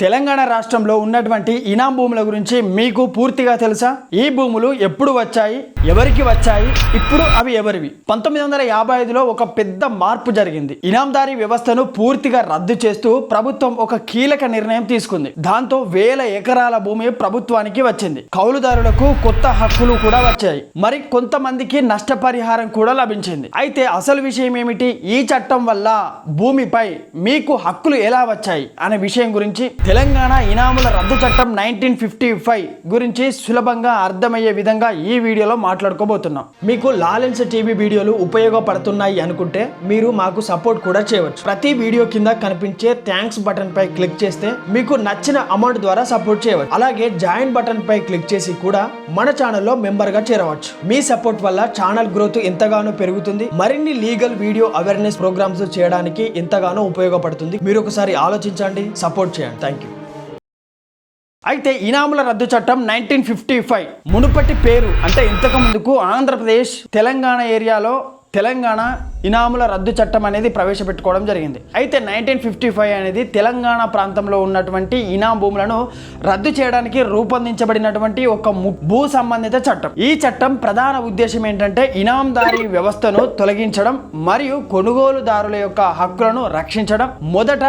తెలంగాణ రాష్ట్రంలో ఉన్నటువంటి ఇనాం భూముల గురించి మీకు పూర్తిగా తెలుసా? ఈ భూములు ఎప్పుడు వచ్చాయి, ఎవరికి వచ్చాయి, ఇప్పుడు అవి ఎవరివి? 1955లో ఒక పెద్ద మార్పు జరిగింది. ఇనాందారీ వ్యవస్థను పూర్తిగా రద్దు చేస్తూ ప్రభుత్వం ఒక కీలక నిర్ణయం తీసుకుంది. దాంతో వేల ఎకరాల భూమి ప్రభుత్వానికి వచ్చింది. కౌలుదారులకు కొత్త హక్కులు కూడా వచ్చాయి. మరి కొంతమందికి నష్టపరిహారం కూడా లభించింది. అయితే అసలు విషయం ఏమిటి? ఈ చట్టం వల్ల భూమిపై మీకు హక్కులు ఎలా వచ్చాయి అనే విషయం గురించి తెలంగాణ ఇనాముల రద్దు చట్టం 1955 గురించి సులభంగా అర్థమయ్యే విధంగా ఈ వీడియోలో మాట్లాడుకోబోతున్నాం. మీకు లాలెన్స్ టీవీ వీడియోలు ఉపయోగపడుతున్నాయి అనుకుంటే మీరు మాకు సపోర్ట్ కూడా చేయవచ్చు. ప్రతి వీడియో కింద కనిపించే థ్యాంక్స్ బటన్ పై క్లిక్ చేస్తే మీకు నచ్చిన అమౌంట్ ద్వారా సపోర్ట్ చేయవచ్చు. అలాగే జాయిన్ బటన్ పై క్లిక్ చేసి కూడా మన ఛానల్లో మెంబర్ గా చేరవచ్చు. మీ సపోర్ట్ వల్ల ఛానల్ గ్రోత్ ఎంతగానో పెరుగుతుంది. మరిన్ని లీగల్ వీడియో అవేర్నెస్ ప్రోగ్రామ్స్ చేయడానికి ఎంతగానో ఉపయోగపడుతుంది. మీరు ఒకసారి ఆలోచించండి, సపోర్ట్ చేయండి. Thank you. అయితే ఇనాముల రద్దు చట్టం 1955 మునుపటి పేరు అంటే ఇంతకు ముందుకు ఆంధ్రప్రదేశ్ తెలంగాణ ఏరియాలో తెలంగాణ ఇనాముల రద్దు చట్టం అనేది ప్రవేశపెట్టుకోవడం జరిగింది. అయితే 1955 అనేది తెలంగాణ ప్రాంతంలో ఉన్నటువంటి ఇనాం భూములను రద్దు చేయడానికి రూపొందించబడినటువంటి ఒక భూ సంబంధిత చట్టం. ఈ చట్టం ప్రధాన ఉద్దేశం ఏంటంటే ఇనాందారీ వ్యవస్థను తొలగించడం మరియు కొనుగోలుదారుల యొక్క హక్కులను రక్షించడం. మొదట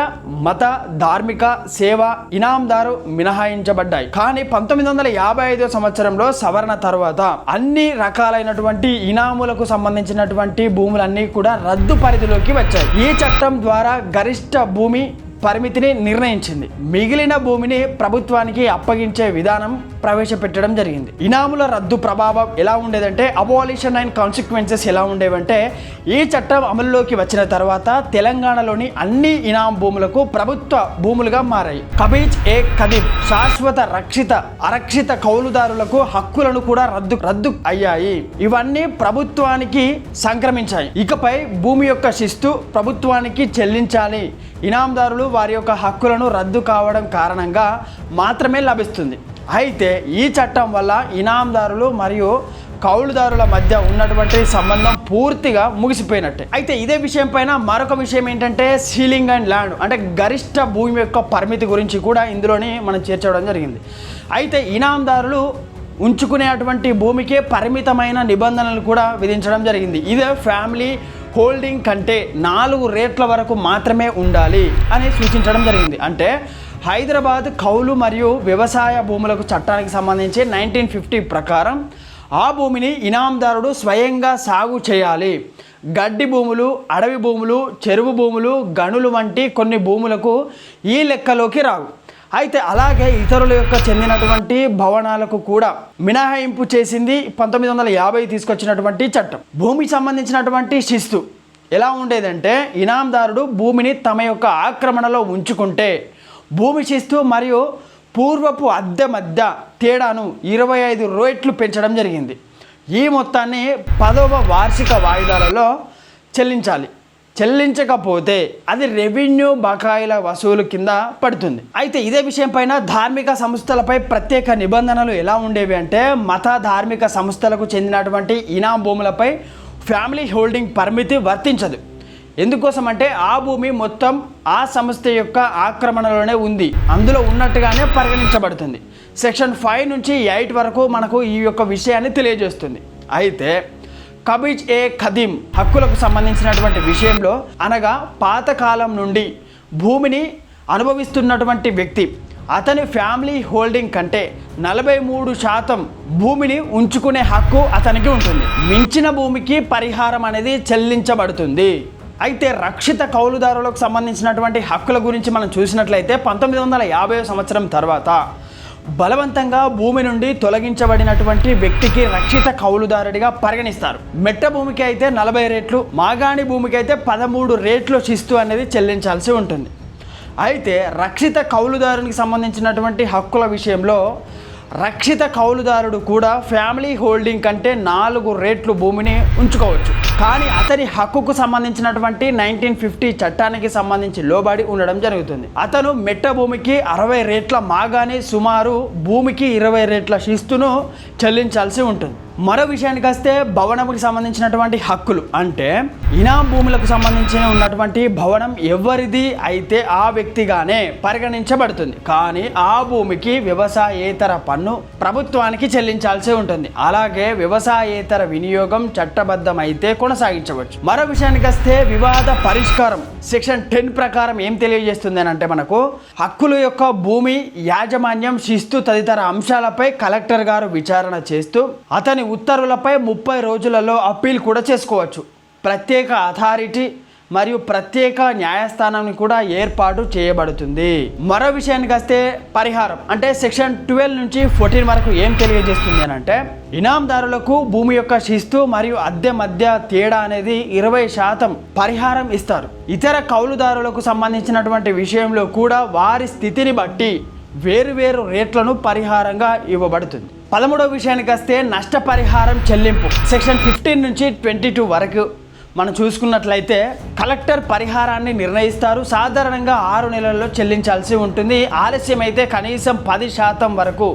మత, ధార్మిక, సేవ ఇనాందారు మినహాయించబడ్డాయి. కానీ 1955 సంవత్సరంలో సవరణ తర్వాత అన్ని రకాలైనటువంటి ఇనాములకు సంబంధించినటువంటి భూములన్నీ కూడా రద్దు పరిధిలోకి వచ్చాయి. ఈ చట్టం ద్వారా గరిష్ట భూమి పరిమితిని నిర్ణయించింది. మిగిలిన భూమిని ప్రభుత్వానికి అప్పగించే విధానం ప్రవేశపెట్టడం జరిగింది. ఇనాముల రద్దు ప్రభావం ఎలా ఉండేదంటే అబాలిషన్ అండ్ కాన్సిక్వెన్సెస్ ఎలా ఉండేవంటే ఈ చట్టం అమలులోకి వచ్చిన తర్వాత తెలంగాణలోని అన్ని ఇనాం భూములకు ప్రభుత్వ భూములుగా మారాయి. కబీజ్ ఏ ఖదీం శాశ్వత అరక్షిత కౌలుదారులకు హక్కులను కూడా రద్దు అయ్యాయి. ఇవన్నీ ప్రభుత్వానికి సంక్రమించాయి. ఇకపై భూమి యొక్క శిస్తు ప్రభుత్వానికి చెల్లించాలి. ఇనాందారులు వారి యొక్క హక్కులను రద్దు కావడం కారణంగా మాత్రమే లభిస్తుంది. అయితే ఈ చట్టం వల్ల ఇనాందారులు మరియు కౌలుదారుల మధ్య ఉన్నటువంటి సంబంధం పూర్తిగా ముగిసిపోయినట్టే. అయితే ఇదే విషయం పైన మరొక విషయం ఏంటంటే సీలింగ్ అండ్ ల్యాండ్ అంటే గరిష్ట భూమి యొక్క పరిమితి గురించి కూడా ఇందులోనే మనం చేర్చడం జరిగింది. అయితే ఇనాందారులు ఉంచుకునేటువంటి భూమికే పరిమితమైన నిబంధనలు కూడా విధించడం జరిగింది. ఇదే ఫ్యామిలీ హోల్డింగ్ కంటే 4 రేట్ల వరకు మాత్రమే ఉండాలి అని సూచించడం జరిగింది. అంటే హైదరాబాద్ కౌలు మరియు వ్యవసాయ భూములకు చట్టానికి సంబంధించి 1950 ప్రకారం ఆ భూమిని ఇనాందారుడు స్వయంగా సాగు చేయాలి. గడ్డి భూములు, అడవి భూములు, చెరువు భూములు, గనులు వంటి కొన్ని భూములకు ఈ లెక్కలోకి రావు. అయితే అలాగే ఇతరుల యొక్క చెందినటువంటి భవనాలకు కూడా మినహాయింపు చేసింది 1950 తీసుకొచ్చినటువంటి చట్టం. భూమికి సంబంధించినటువంటి శిస్తు ఎలా ఉండేదంటే ఇనాందారుడు భూమిని తమ యొక్క ఆక్రమణలో ఉంచుకుంటే భూమి శిస్తు మరియు పూర్వపు అద్దె మధ్య తేడాను 25 రేట్లు పెంచడం జరిగింది. ఈ మొత్తాన్ని 10వ వార్షిక వాయిదాలలో చెల్లించకపోతే అది రెవెన్యూ బకాయిల వసూలు కింద పడుతుంది. అయితే ఇదే విషయం పైన ధార్మిక సంస్థలపై ప్రత్యేక నిబంధనలు ఎలా ఉండేవి అంటే మత ధార్మిక సంస్థలకు చెందినటువంటి ఇనాం భూములపై ఫ్యామిలీ హోల్డింగ్ పరిమితి వర్తించదు. ఎందుకోసం అంటే ఆ భూమి మొత్తం ఆ సంస్థ యొక్క ఆక్రమణలోనే ఉంది, అందులో ఉన్నట్టుగానే పరిగణించబడుతుంది. సెక్షన్ 5 నుంచి 8 వరకు మనకు ఈ యొక్క విషయాన్ని తెలియజేస్తుంది. అయితే కబీజ్ ఏ ఖదీం హక్కులకు సంబంధించినటువంటి విషయంలో అనగా పాతకాలం నుండి భూమిని అనుభవిస్తున్నటువంటి వ్యక్తి అతని ఫ్యామిలీ హోల్డింగ్ కంటే 43% భూమిని ఉంచుకునే హక్కు అతనికి ఉంటుంది. మించిన భూమికి పరిహారం అనేది చెల్లించబడుతుంది. అయితే రక్షిత కౌలుదారులకు సంబంధించినటువంటి హక్కుల గురించి మనం చూసినట్లయితే 1950 సంవత్సరం తర్వాత బలవంతంగా భూమి నుండి తొలగించబడినటువంటి వ్యక్తికి రక్షిత కౌలుదారుడిగా పరిగణిస్తారు. మెట్ట భూమికి అయితే 40 రేట్లు, మాగాణి భూమికి అయితే 13 రేట్లు శిస్తు అనేది చెల్లించాల్సి ఉంటుంది. అయితే రక్షిత కౌలుదారునికి సంబంధించినటువంటి హక్కుల విషయంలో రక్షిత కౌలుదారుడు కూడా ఫ్యామిలీ హోల్డింగ్ కంటే 4 రేట్లు భూమిని ఉంచుకోవచ్చు. కానీ అతని హక్కుకు సంబంధించినటువంటి 1950 చట్టానికి సంబంధించి లోబడి ఉండడం జరుగుతుంది. అతను మెట్ట భూమికి 60 రేట్ల మాగాని సుమారు భూమికి 20 రేట్ల శిస్తును చెల్లించాల్సి ఉంటుంది. మరో విషయానికి వస్తే భవనంకి సంబంధించినటువంటి హక్కులు అంటే ఇనాం భూములకు సంబంధించిన ఉన్నటువంటి భవనం ఎవరిది అయితే ఆ వ్యక్తిగానే పరిగణించబడుతుంది. కానీ ఆ భూమికి వ్యవసాయేతర పన్ను ప్రభుత్వానికి చెల్లించాల్సి ఉంటుంది. అలాగే వ్యవసాయేతర వినియోగం చట్టబద్ధమైతే కొనసాగించవచ్చు. మరో విషయానికి వస్తే వివాద పరిష్కారం సెక్షన్ 10 ప్రకారం ఏం తెలియజేస్తుంది అని అంటే మనకు హక్కుల యొక్క భూమి యాజమాన్యం శిస్తు తదితర అంశాలపై కలెక్టర్ గారు విచారణ చేస్తూ అతని ఉత్తర్వులపై 30 రోజులలో అప్పీల్ కూడా చేసుకోవచ్చు. ప్రత్యేక అథారిటీ మరియు ప్రత్యేక న్యాయస్థానాన్ని కూడా ఏర్పాటు చేయబడుతుంది. మరో విషయానికి వస్తే పరిహారం అంటే సెక్షన్ 12 నుంచి 14 వరకు ఏం తెలియజేస్తుంది అని అంటే ఇనాందారులకు భూమి యొక్క శిస్తు మరియు అద్దె మధ్య తేడా అనేది 20% పరిహారం ఇస్తారు. ఇతర కౌలుదారులకు సంబంధించినటువంటి విషయంలో కూడా వారి స్థితిని బట్టి వేరువేరు రేట్లను పరిహారంగా ఇవ్వబడుతుంది. 13వ విషయానికి వస్తే నష్టపరిహారం చెల్లింపు సెక్షన్ 15 నుంచి 22 వరకు మనం చూసుకున్నట్లయితే కలెక్టర్ పరిహారాన్ని నిర్ణయిస్తారు. సాధారణంగా 6 నెలల్లో చెల్లించాల్సి ఉంటుంది. ఆలస్యం అయితే కనీసం 10% వరకు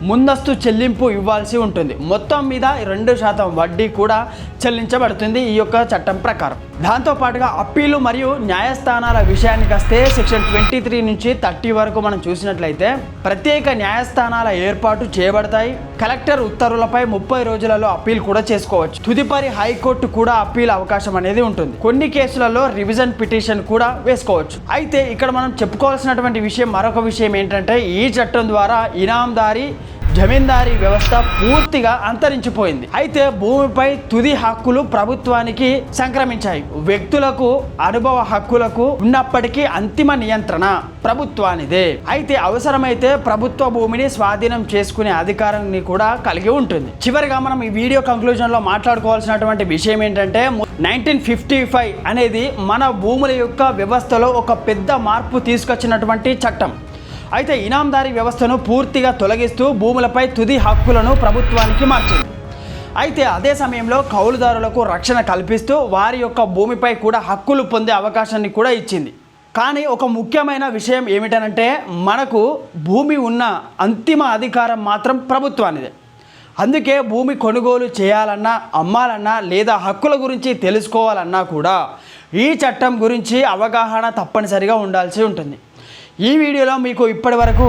ముందస్తు చెల్లింపు ఇవ్వాల్సి ఉంటుంది. మొత్తం మీద 2% వడ్డీ కూడా చెల్లించబడుతుంది ఈ యొక్క చట్టం ప్రకారం. దాంతోపాటుగా అప్పీలు మరియు న్యాయస్థానాల విషయానికి వస్తే సెక్షన్ 23 నుంచి 30 వరకు మనం చూసినట్లయితే ప్రత్యేక న్యాయస్థానాల ఏర్పాటు చేయబడతాయి. కలెక్టర్ ఉత్తర్వులపై 30 రోజులలో అప్పీల్ కూడా చేసుకోవచ్చు. తుదిపరి హైకోర్టు కూడా అప్పీల్ అవకాశం అనేది ఉంటుంది. కొన్ని కేసులలో రివిజన్ పిటిషన్ కూడా వేసుకోవచ్చు. అయితే ఇక్కడ మనం చెప్పుకోవాల్సినటువంటి విషయం మరొక విషయం ఏంటంటే ఈ చట్టం ద్వారా ఇనాందారీ జమీందారీ వ్యవస్థ పూర్తిగా అంతరించిపోయింది. అయితే భూమిపై తుది హక్కులు ప్రభుత్వానికి సంక్రమించాయి. వ్యక్తులకు అనుభవ హక్కులకు ఉన్నప్పటికీ అంతిమ నియంత్రణ ప్రభుత్వానిదే. అయితే అవసరమైతే ప్రభుత్వ భూమిని స్వాధీనం చేసుకునే అధికారాన్ని కూడా కలిగి ఉంటుంది. చివరిగా మనం ఈ వీడియో కంక్లూజన్లో మాట్లాడుకోవాల్సినటువంటి విషయం ఏంటంటే 1955 అనేది మన భూముల యొక్క వ్యవస్థలో ఒక పెద్ద మార్పు తీసుకొచ్చినటువంటి చట్టం. అయితే ఇనాందారీ వ్యవస్థను పూర్తిగా తొలగిస్తూ భూములపై తుది హక్కులను ప్రభుత్వానికి మార్చింది. అయితే అదే సమయంలో కౌలుదారులకు రక్షణ కల్పిస్తూ వారి యొక్క భూమిపై కూడా హక్కులు పొందే అవకాశాన్ని కూడా ఇచ్చింది. కానీ ఒక ముఖ్యమైన విషయం ఏమిటనంటే మనకు భూమి ఉన్న అంతిమ అధికారం మాత్రం ప్రభుత్వానిదే. అందుకే భూమి కొనుగోలు చేయాలన్నా అమ్మాలన్నా లేదా హక్కుల గురించి తెలుసుకోవాలన్నా కూడా ఈ చట్టం గురించి అవగాహన తప్పనిసరిగా ఉండాల్సి ఉంటుంది. ఈ వీడియోలో మీకు ఇప్పటి వరకు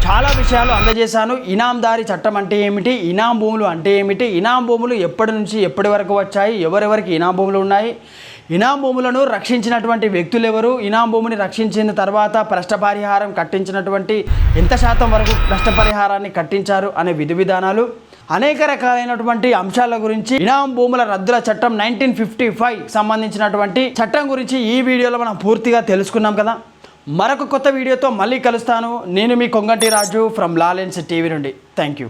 చాలా విషయాలు అందజేశాను. ఇనాందారీ చట్టం అంటే ఏమిటి, ఇనాం భూములు అంటే ఏమిటి, ఇనాం భూములు ఎప్పటి నుంచి ఎప్పటి వరకు వచ్చాయి, ఎవరెవరికి ఇనాం భూములు ఉన్నాయి, ఇనాం భూములను రక్షించినటువంటి వ్యక్తులు ఎవరు, ఇనాం భూమిని రక్షించిన తర్వాత నష్టపరిహారం కట్టించినటువంటి ఎంత శాతం వరకు నష్టపరిహారాన్ని కట్టించారు అనే విధి విధానాలు, అనేక రకాలైనటువంటి అంశాల గురించి ఇనాం భూముల రద్దుల చట్టం 1955 సంబంధించినటువంటి చట్టం గురించి ఈ వీడియోలో మనం పూర్తిగా తెలుసుకున్నాం కదా. మరొక కొత్త వీడియోతో మళ్ళీ కలుస్తాను. నేను మీ కొంగటి రాజు ఫ్రమ్ లాలెన్స్ టీవీ నుండి. Thank you.